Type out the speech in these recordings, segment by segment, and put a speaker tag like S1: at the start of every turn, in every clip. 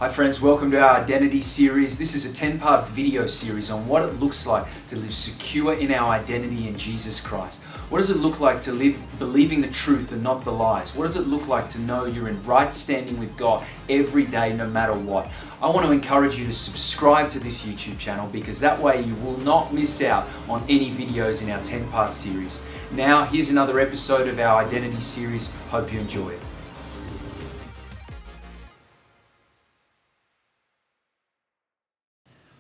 S1: Hi friends, welcome to our identity series. This is a 10-part video series on what it looks like to live secure in our identity in Jesus Christ. What does it look like to live believing the truth and not the lies? What does it look like to know you're in right standing with God every day, no matter what? I want to encourage you to subscribe to this YouTube channel because that way you will not miss out on any videos in our 10-part series. Now, here's another episode of our identity series. Hope you enjoy it.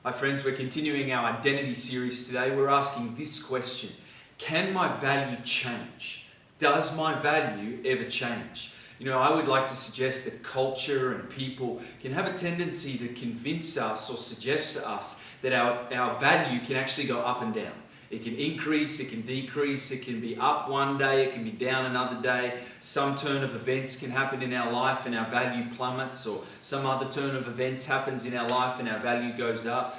S1: Hi friends, we're continuing our identity series today. We're asking this question: can my value change? Does my value ever change? You know, I would like to suggest that culture and people can have a tendency to convince us or suggest to us that our value can actually go up and down. It can increase, it can decrease, it can be up one day, it can be down another day. Some turn of events can happen in our life and our value plummets, or some other turn of events happens in our life and our value goes up.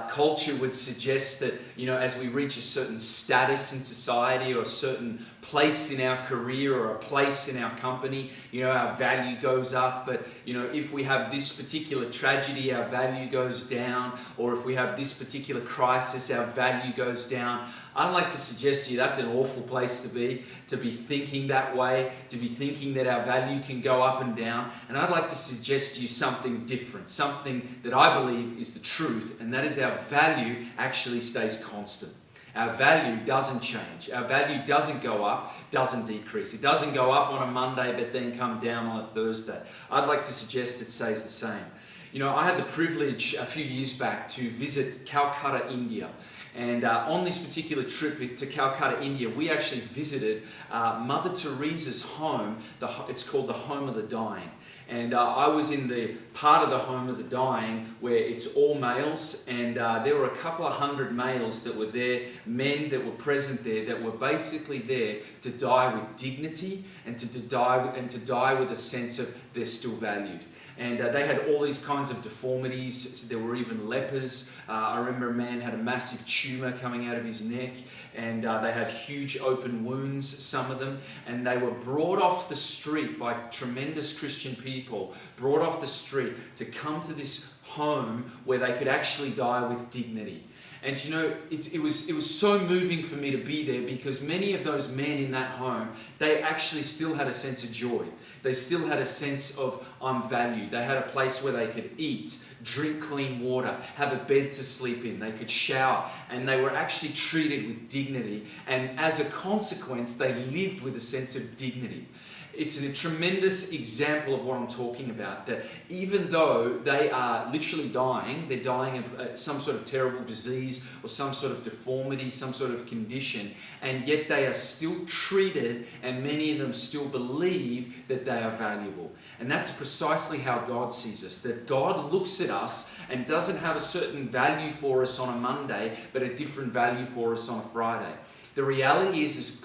S1: Culture would suggest that, you know, as we reach a certain status in society or a certain place in our career or a place in our company, you know, our value goes up. But, you know, if we have this particular tragedy, our value goes down. Or if we have this particular crisis, our value goes down. I'd like to suggest to you that's an awful place to be thinking that way, to be thinking that our value can go up and down. And I'd like to suggest to you something different, something that I believe is the truth, and that is our value actually stays constant. Our value doesn't change. Our value doesn't go up, doesn't decrease. It doesn't go up on a Monday but then come down on a Thursday. I'd like to suggest it stays the same. You know, I had the privilege a few years back to visit Calcutta, India. And on this particular trip to Calcutta, India, we actually visited Mother Teresa's home. It's called the Home of the Dying. And I was in the part of the Home of the Dying where it's all males, and there were a couple of hundred males that were there, men that were present there, that were basically there to die with dignity and to die with a sense of they're still valued. And they had all these kinds of deformities. There were even lepers. I remember a man had a massive tumor coming out of his neck, and they had huge open wounds, some of them. And they were brought off the street by tremendous Christian people, brought off the street to come to this home where they could actually die with dignity. And you know, it was so moving for me to be there because many of those men in that home, they actually still had a sense of joy. They still had a sense of I'm valued. They had a place where they could eat, drink clean water, have a bed to sleep in. They could shower, and they were actually treated with dignity. And as a consequence, they lived with a sense of dignity. It's a tremendous example of what I'm talking about, that even though they are literally dying, they're dying of some sort of terrible disease or some sort of deformity, some sort of condition, and yet they are still treated, and many of them still believe that they are valuable. And that's precisely how God sees us, that God looks at us and doesn't have a certain value for us on a Monday, but a different value for us on a Friday. The reality is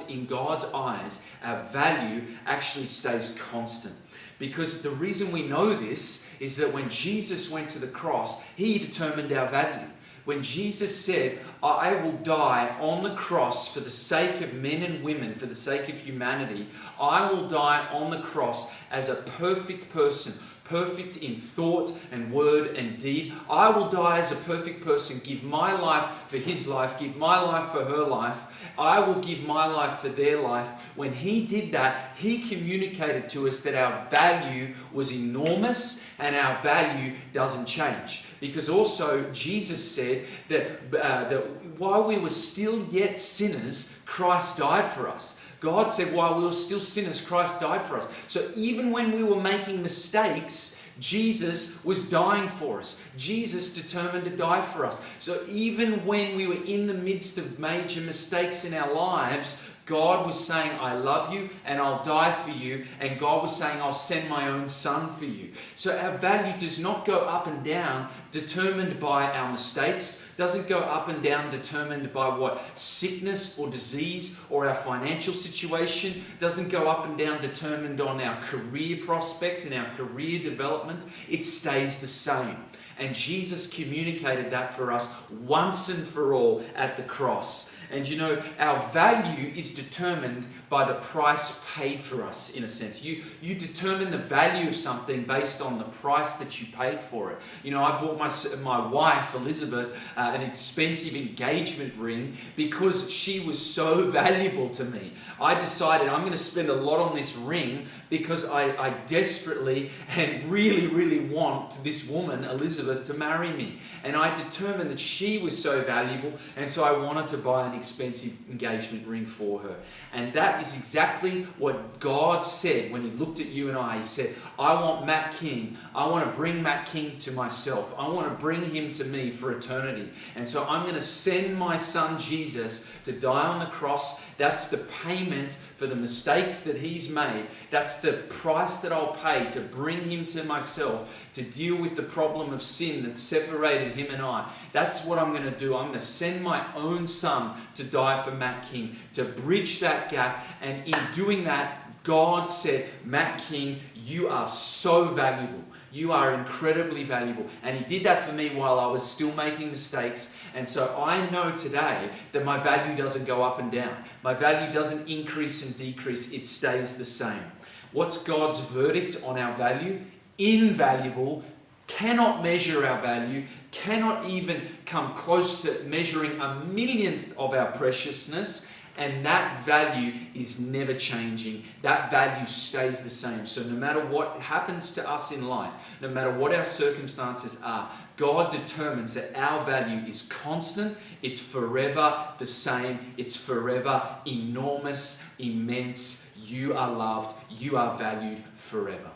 S1: in God's eyes, our value actually stays constant. Because the reason we know this is that when Jesus went to the cross, he determined our value. When Jesus said, I will die on the cross for the sake of men and women, for the sake of humanity, I will die on the cross as a perfect person, perfect in thought and word and deed. I will die as a perfect person, give my life for his life, give my life for her life. I will give my life for their life. When he did that, he communicated to us that our value was enormous and our value doesn't change. Because also Jesus said that while we were still yet sinners, Christ died for us. God said, while we were still sinners, Christ died for us. So even when we were making mistakes, Jesus was dying for us. Jesus determined to die for us. So even when we were in the midst of major mistakes in our lives, God was saying, I love you and I'll die for you. And God was saying, I'll send my own son for you. So our value does not go up and down determined by our mistakes, doesn't go up and down determined by what sickness or disease or our financial situation, doesn't go up and down determined on our career prospects and our career developments. It stays the same. And Jesus communicated that for us once and for all at the cross. And you know, our value is determined by the price paid for us, in a sense. You determine the value of something based on the price that you paid for it. You know, I bought my wife, Elizabeth, an expensive engagement ring because she was so valuable to me. I decided I'm going to spend a lot on this ring because I desperately and really, really want this woman, Elizabeth, to marry me. And I determined that she was so valuable, and so I wanted to buy an expensive engagement ring for her. And that is exactly what God said when He looked at you and I. He said, I want Matt King. I want to bring Matt King to myself. I want to bring him to me for eternity. And so I'm going to send my son Jesus to die on the cross. That's the payment for the mistakes that he's made. That's the price that I'll pay to bring him to myself, to deal with the problem of sin that separated him and I. That's what I'm going to do. I'm going to send my own son to die for Matt King, to bridge that gap. And in doing that, God said, Matt King, you are so valuable. You are incredibly valuable. And He did that for me while I was still making mistakes. And so I know today that my value doesn't go up and down. My value doesn't increase and decrease. It stays the same. What's God's verdict on our value? Invaluable. Cannot measure our value. Cannot even come close to measuring a millionth of our preciousness. And that value is never changing. That value stays the same. So no matter what happens to us in life, no matter what our circumstances are, God determines that our value is constant. It's forever the same. It's forever enormous, immense. You are loved. You are valued forever.